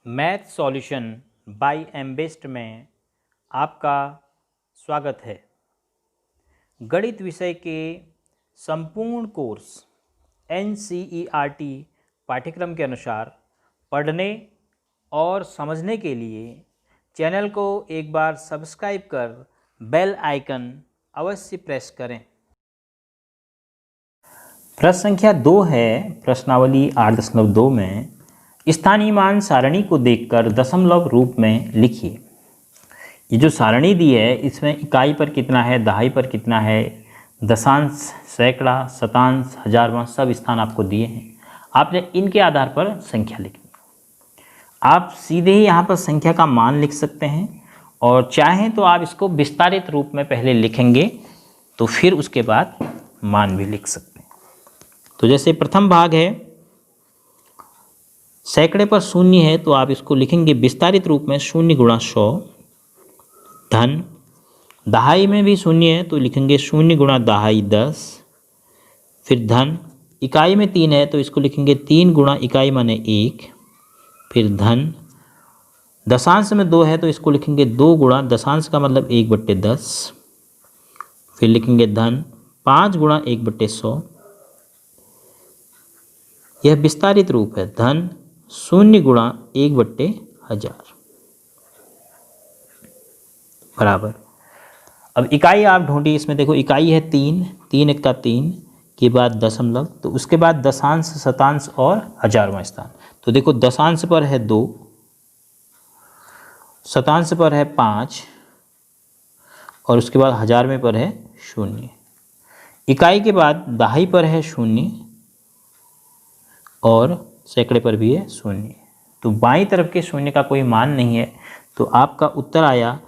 Math solution bye एमबेस्ट में आपका स्वागत है। गणित विषय के संपूर्ण कोर्स NCERT पाठ्यक्रम के अनुसार पढ़ने और समझने के लिए चैनल को एक बार सब्सक्राइब कर बेल आइकन अवश्य प्रेस करें। प्रश्न संख्या 2 है। प्रश्नावली 8.2 में स्थानीय मान सारणी को देखकर दशमलव रूप में लिखिए। ये जो सारणी दी है इसमें इकाई पर कितना है, दहाई पर कितना है, दशांश, सैकड़ा, शतांश, हजारवां सब स्थान आपको दिए हैं। आपने इनके आधार पर संख्या लिखनी। आप सीधे ही यहाँ पर संख्या का मान लिख सकते हैं और चाहें तो आप इसको विस्तारित रूप में पहले लिखेंगे तो फिर उसके बाद मान भी लिख सकते हैं। तो जैसे प्रथम भाग है, सैकड़े पर शून्य है तो आप इसको लिखेंगे विस्तारित रूप में 0 गुणा 100। धन, दहाई में भी शून्य है तो लिखेंगे 0 गुणा दहाई 10। फिर धन, इकाई में 3 है तो इसको लिखेंगे 3 गुणा इकाई माने 1। फिर धन, दशांश में 2 है तो इसको लिखेंगे 2 गुणा दशांश का मतलब 1/10। फिर लिखेंगे धन 5 गुणा 1/100। यह विस्तारित रूप है। धन 0 गुणा 1/1000 बराबर। अब इकाई आप ढूंढिए। इसमें देखो इकाई है 3, 3 × 3 के बाद दशमलव, तो उसके बाद दशांश, शतांश और हजारवां स्थान। तो देखो दशांश पर है 2, शतांश पर है 5 और उसके बाद हजारवें पर है 0। इकाई के बाद दहाई पर है 0 और सैकड़े पर भी है 0। तो बाईं तरफ के 0 का कोई मान नहीं है, तो आपका उत्तर आया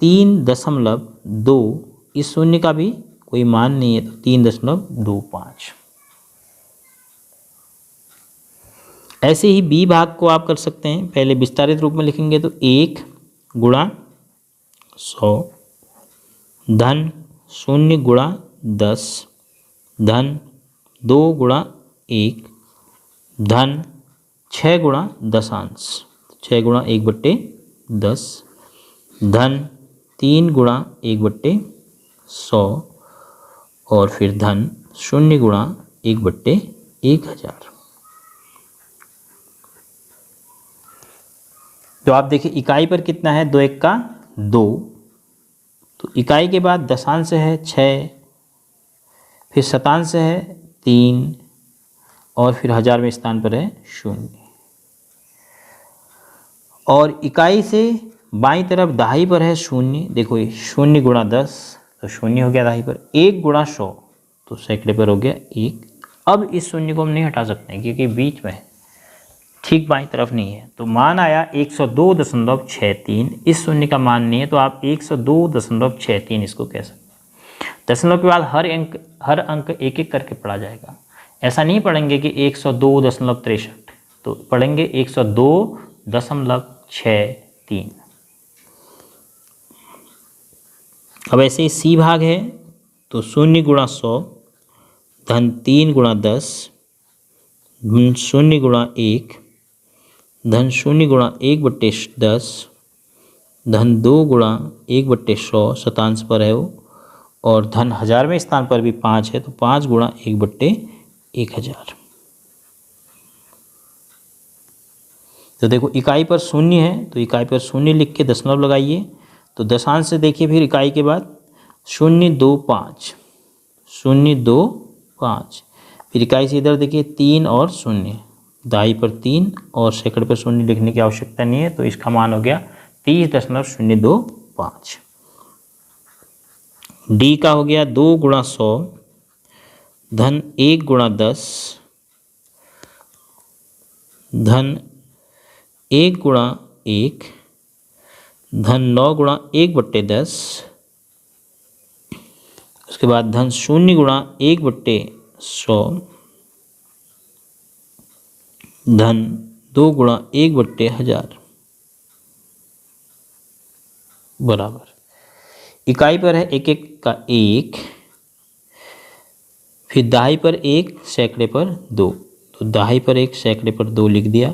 3.2। इस 0 का भी कोई मान नहीं है तो 3.25। ऐसे ही बी भाग को आप कर सकते हैं। पहले विस्तारित रूप में लिखेंगे तो 1 गुणा 100। धन 0 गुणा 10। धन 2 गुणा 1। धन 6 गुणा दशांश, 6 गुणा 1/10। धन 3 गुणा 1/100 और फिर धन 0 गुणा 1/1000। तो आप देखिए इकाई पर कितना है, 2 × 1 = 2। तो इकाई के बाद दशांश है 6, फिर शतांश है 3 और फिर हजारवें स्थान पर है 0। और इकाई से बाईं तरफ दहाई पर है 0। देखो ये 0 गुणा 10 तो 0 हो गया दहाई पर। 1 गुणा 100 तो सैकड़े पर हो गया 1। अब इस 0 को हम नहीं हटा सकते हैं क्योंकि बीच में है, ठीक बाईं तरफ नहीं है। तो मान आया 102.63। इस 0 का मान नहीं है तो आप 102.63 इसको कह सकते हैं। दशमलव के बाद हर अंक एक एक करके पढ़ा जाएगा। ऐसा नहीं पढ़ेंगे कि 102.63, तो पढ़ेंगे 102.63। अब ऐसे ही सी भाग है तो 0 गुणा 100। धन 3 गुणा 10। धन 0 गुणा 1। धन 0 गुणा 1/10। धन 2 गुणा 1/100, शतांश पर है वो। और धन हजारवें स्थान पर भी 5 है तो 5 गुणा 1/1000। तो देखो इकाई पर 0 है तो इकाई पर 0 लिख के दशमलव लगाइए। तो दशांश से देखिए फिर इकाई के बाद 025, 025। फिर इकाई से इधर देखिए 3 और 0, दहाई पर 3 और सैकड़े पर 0 लिखने की आवश्यकता नहीं है। तो इसका मान हो गया 30.025। डी का हो गया 2 गुणा 100। धन 1 गुणा 10। धन 1 गुणा 1। धन 9 गुणा 1/10। उसके बाद धन 0 गुणा 1/100। धन 2 गुणा 1/1000 बराबर। इकाई पर है 1 × 1 का 1, फिर दहाई पर 1, सैकड़े पर 2। तो दहाई पर 1, सैकड़े पर 2 लिख दिया।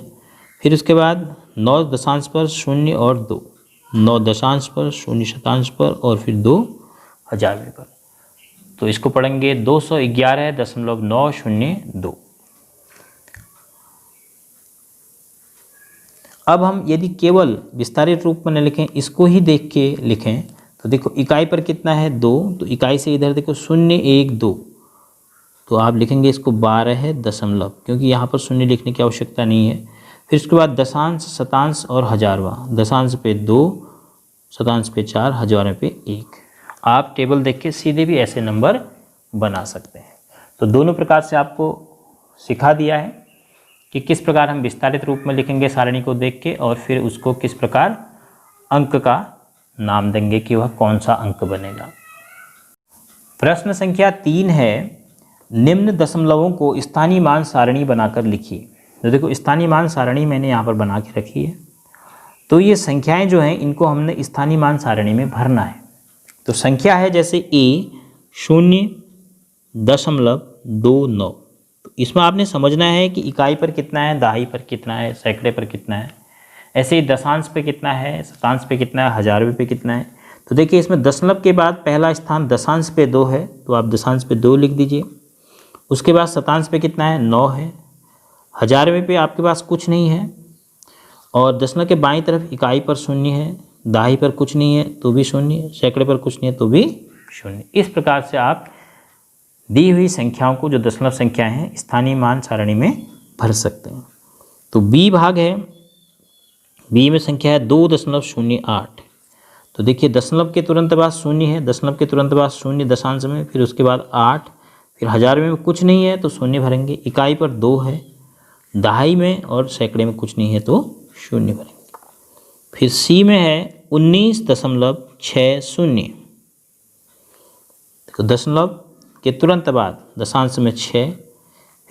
फिर उसके बाद 9 दशांश पर 0 और 2, 9 दशांश पर 0 शतांश पर और फिर 2 हजारवें पर। तो इसको पढ़ेंगे 211.902। अब हम यदि केवल विस्तारित रूप में न लिखें, इसको ही देख के लिखें, तो देखो इकाई पर कितना है 2, तो इकाई से इधर देखो 0 1 2, तो आप लिखेंगे इसको 12 है दशमलव, क्योंकि यहाँ पर 0 लिखने की आवश्यकता नहीं है। फिर उसके बाद दशांश, शतांश और हजारवा। दशांश पे 2, शतांश पे 4, हजारवें पे 1। आप टेबल देख के सीधे भी ऐसे नंबर बना सकते हैं। तो दोनों प्रकार से आपको सिखा दिया है कि किस प्रकार हम विस्तारित रूप में लिखेंगे सारणी को देख के, और फिर उसको किस प्रकार अंक का नाम देंगे कि वह कौन सा अंक बनेगा। प्रश्न संख्या 3 है, निम्न दशमलवों को स्थानीय मान सारणी बनाकर लिखिए। तो देखो स्थानीय मान सारणी मैंने यहाँ पर बना के रखी है। तो ये संख्याएं जो हैं इनको हमने स्थानीय मान सारणी में भरना है। तो संख्या है जैसे A 0.29, तो इसमें आपने समझना है कि इकाई पर कितना है, दहाई पर कितना है, सैकड़े पर कितना है, ऐसे ही दशांश पे कितना है, शतांश पे कितना है, हजारवें पे कितना है। तो देखिए इसमें दशमलव के बाद पहला स्थान दशांश पे 2 है, तो आप दशांश पे 2 लिख दीजिए। उसके बाद शतांश पे कितना है 9 है, हजारवें पे आपके पास कुछ नहीं है, और दशमलव के बाईं तरफ इकाई पर 0 है, दहाई पर कुछ नहीं है तो भी 0, सैकड़े पर कुछ नहीं है तो भी 0। इस प्रकार से आप दी हुई संख्याओं को, जो दशमलव संख्याएं हैं, स्थानीय मान सारणी में भर सकते हैं। तो बी भाग है, बी में संख्या है 2.08। तो देखिए दशमलव के तुरंत बाद 0 है, दशमलव के तुरंत बाद 0 दशांश में, फिर उसके बाद 8, फिर हजारवें में कुछ नहीं है तो 0 भरेंगे, इकाई पर 2 है, दहाई में और सैकड़े में कुछ नहीं है तो 0 भरेंगे। फिर सी में है 19.60। तो दशमलव के तुरंत बाद दशांश में 6,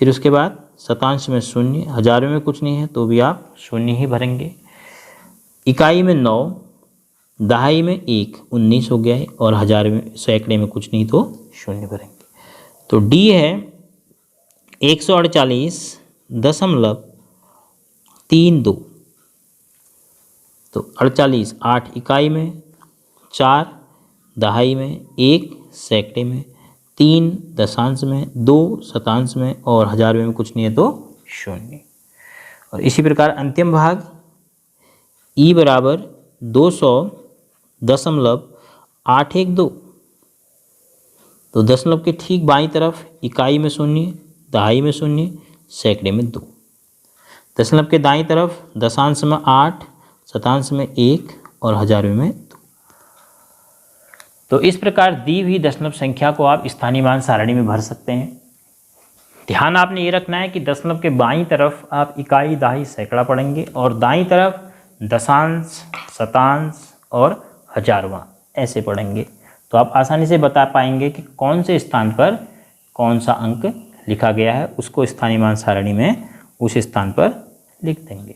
फिर उसके बाद शतांश में 0, हजारवें में कुछ नहीं है तो भी आप 0 ही भरेंगे, इकाई में 9, दहाई में 1, 19 हो गया है, और हजारवें सैकड़े में कुछ नहीं तो 0 भरेंगे। तो डी है 148.32। तो 48 8 इकाई में, 4 दहाई में, 1 सैकड़े में, 3 दशांश में, 2 शतांश में, और हजारवें में कुछ नहीं है तो 0। और इसी प्रकार अंतिम भाग ई बराबर 200.812। तो दशमलव के ठीक बाईं तरफ इकाई में 0, दहाई में 0, सैकड़े में 2, दशमलव के दाईं तरफ दशांश में 8, शतांश में 1 और हजारवें में 2। तो इस प्रकार दी हुई दशमलव संख्या को आप स्थानीय मान सारणी में भर सकते हैं। ध्यान आपने ये रखना है कि दशमलव के बाईं तरफ आप इकाई, दहाई, सैकड़ा पढ़ेंगे, और दाईं तरफ दशांश, शतांश और हजारवां ऐसे पढ़ेंगे। तो आप आसानी से बता पाएंगे कि कौन से स्थान पर कौन सा अंक लिखा गया है, उसको स्थानीय मान सारणी में उस स्थान पर लिख देंगे।